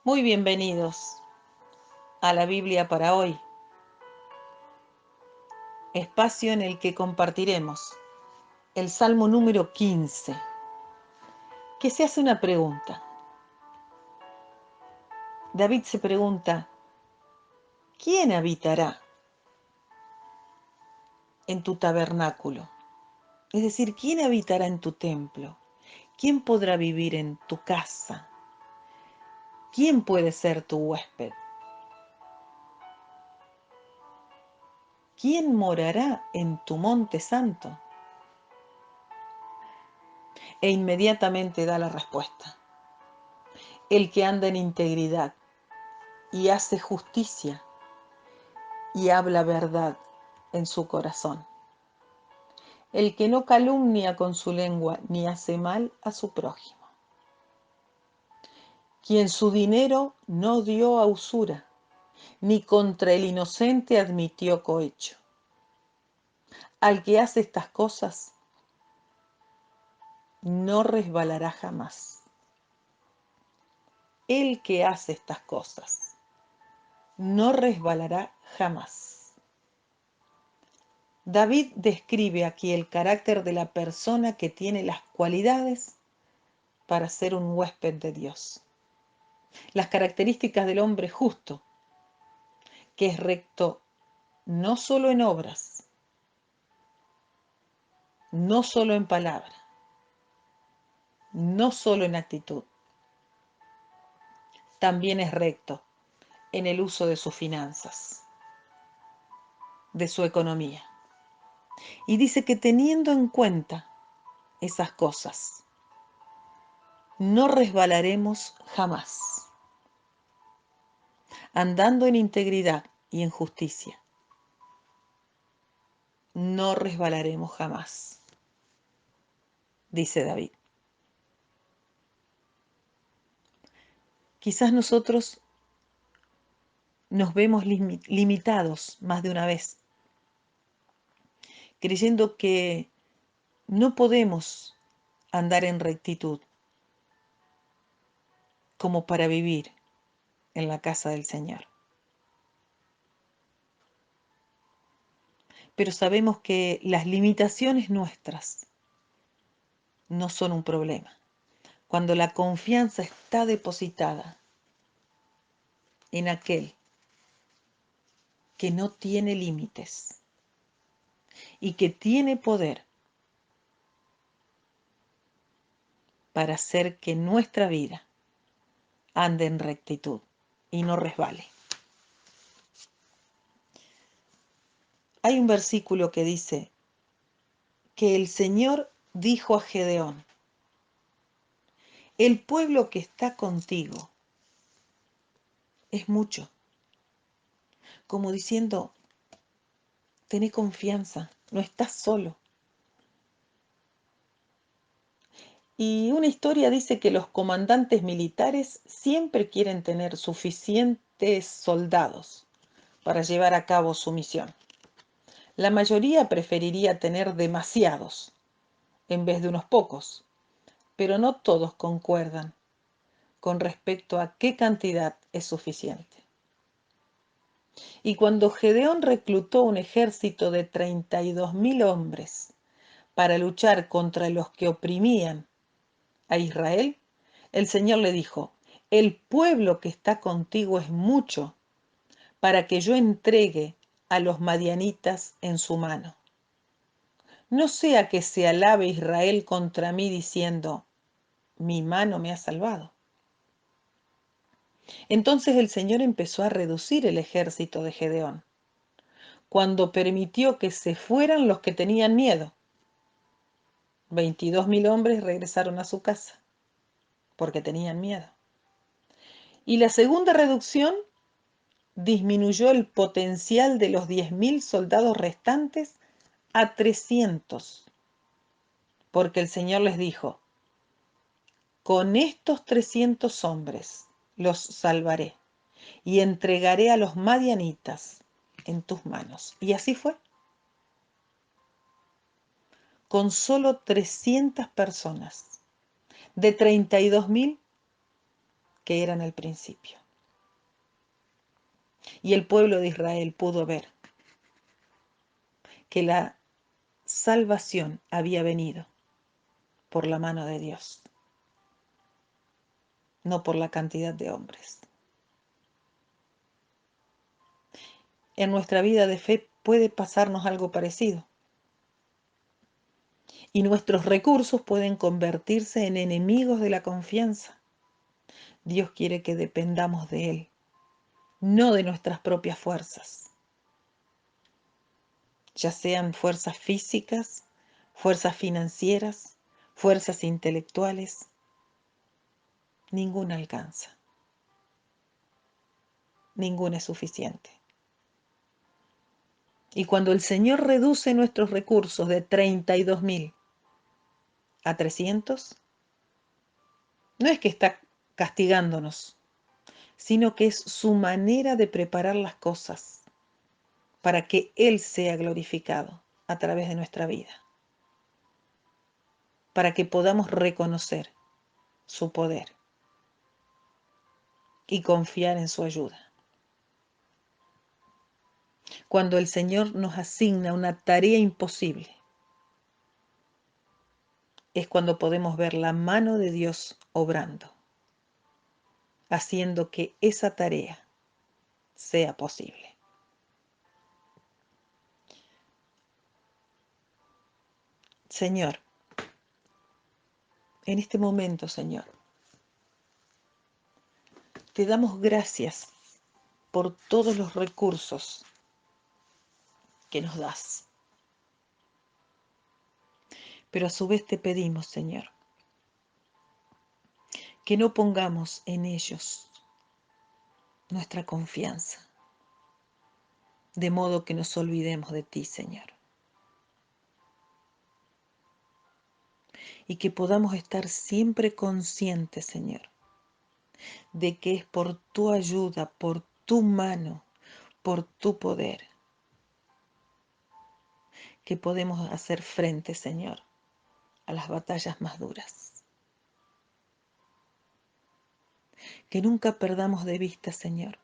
Muy bienvenidos a la Biblia para hoy, espacio en el que compartiremos el Salmo número 15, que se hace una pregunta. David se pregunta, ¿quién habitará en tu tabernáculo? Es decir, ¿quién habitará en tu templo? ¿Quién podrá vivir en tu casa? ¿Quién puede ser tu huésped? ¿Quién morará en tu monte santo? E inmediatamente da la respuesta. El que anda en integridad y hace justicia y habla verdad en su corazón. El que no calumnia con su lengua ni hace mal a su prójimo. Quien su dinero no dio a usura, ni contra el inocente admitió cohecho. Al que hace estas cosas, no resbalará jamás. El que hace estas cosas, no resbalará jamás. David describe aquí el carácter de la persona que tiene las cualidades para ser un huésped de Dios. Las características del hombre justo, que es recto no solo en obras, no solo en palabra, no solo en actitud, también es recto en el uso de sus finanzas, de su economía. Y dice que teniendo en cuenta esas cosas, no resbalaremos jamás, andando en integridad y en justicia. No resbalaremos jamás, dice David. Quizás nosotros nos vemos limitados más de una vez, creyendo que no podemos andar en rectitud como para vivir en la casa del Señor. Pero sabemos que las limitaciones nuestras no son un problema. Cuando la confianza está depositada en aquel que no tiene límites y que tiene poder para hacer que nuestra vida ande en rectitud y no resbale. Hay un versículo que dice que el Señor dijo a Gedeón, el pueblo que está contigo es mucho, como diciendo, tené confianza, no estás solo. Y una historia dice que los comandantes militares siempre quieren tener suficientes soldados para llevar a cabo su misión. La mayoría preferiría tener demasiados en vez de unos pocos, pero no todos concuerdan con respecto a qué cantidad es suficiente. Y cuando Gedeón reclutó un ejército de 32.000 hombres para luchar contra los que oprimían a Israel, el Señor le dijo, el pueblo que está contigo es mucho para que yo entregue a los madianitas en su mano. No sea que se alabe Israel contra mí diciendo, mi mano me ha salvado. Entonces el Señor empezó a reducir el ejército de Gedeón, cuando permitió que se fueran los que tenían miedo. 22.000 hombres regresaron a su casa, porque tenían miedo. Y la segunda reducción disminuyó el potencial de los 10.000 soldados restantes a 300, porque el Señor les dijo, con estos 300 hombres los salvaré y entregaré a los madianitas en tus manos. Y así fue. Con solo 300 personas de 32.000 que era en el principio. Y el pueblo de Israel pudo ver que la salvación había venido por la mano de Dios, no por la cantidad de hombres. En nuestra vida de fe puede pasarnos algo parecido. Y nuestros recursos pueden convertirse en enemigos de la confianza. Dios quiere que dependamos de Él, no de nuestras propias fuerzas, ya sean fuerzas físicas, fuerzas financieras, fuerzas intelectuales. Ninguna alcanza, ninguna es suficiente. Y cuando el Señor reduce nuestros recursos de 32.000 a 300, no es que está castigándonos, sino que es su manera de preparar las cosas para que Él sea glorificado a través de nuestra vida, para que podamos reconocer su poder y confiar en su ayuda. Cuando el Señor nos asigna una tarea imposible, es cuando podemos ver la mano de Dios obrando, haciendo que esa tarea sea posible. Señor, en este momento, Señor, te damos gracias por todos los recursos que nos das. Pero a su vez te pedimos, Señor, que no pongamos en ellos nuestra confianza, de modo que nos olvidemos de ti, Señor. Y que podamos estar siempre conscientes, Señor, de que es por tu ayuda, por tu mano, por tu poder, que podemos hacer frente, Señor, a las batallas más duras. Que nunca perdamos de vista, Señor,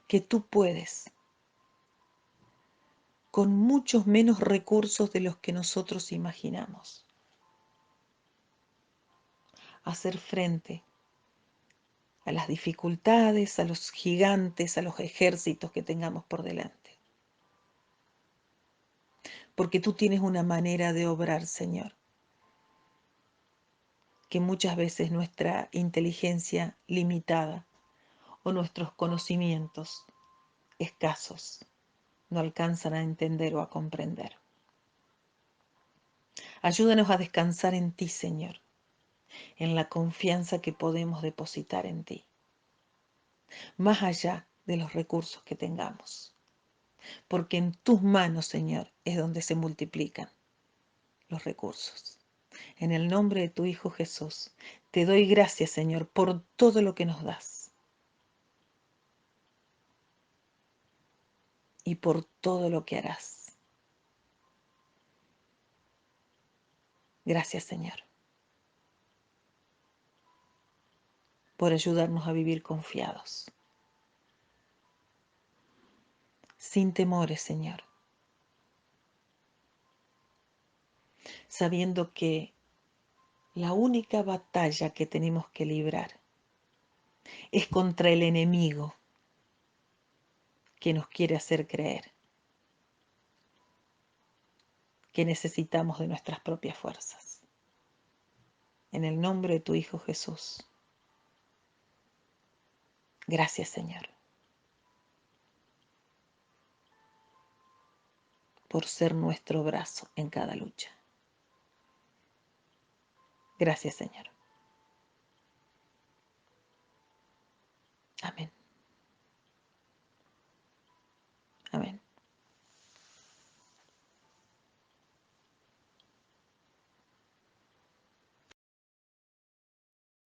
que tú puedes, con muchos menos recursos de los que nosotros imaginamos, hacer frente a las dificultades, a los gigantes, a los ejércitos que tengamos por delante. Porque tú tienes una manera de obrar, Señor, que muchas veces nuestra inteligencia limitada o nuestros conocimientos escasos no alcanzan a entender o a comprender. Ayúdanos a descansar en ti, Señor, en la confianza que podemos depositar en ti, más allá de los recursos que tengamos. Porque en tus manos, Señor, es donde se multiplican los recursos. En el nombre de tu Hijo Jesús, te doy gracias, Señor, por todo lo que nos das y por todo lo que harás. Gracias, Señor, por ayudarnos a vivir confiados, sin temores, Señor, sabiendo que la única batalla que tenemos que librar es contra el enemigo que nos quiere hacer creer que necesitamos de nuestras propias fuerzas. En el nombre de tu Hijo Jesús. Gracias, Señor, por ser nuestro brazo en cada lucha. Gracias, Señor.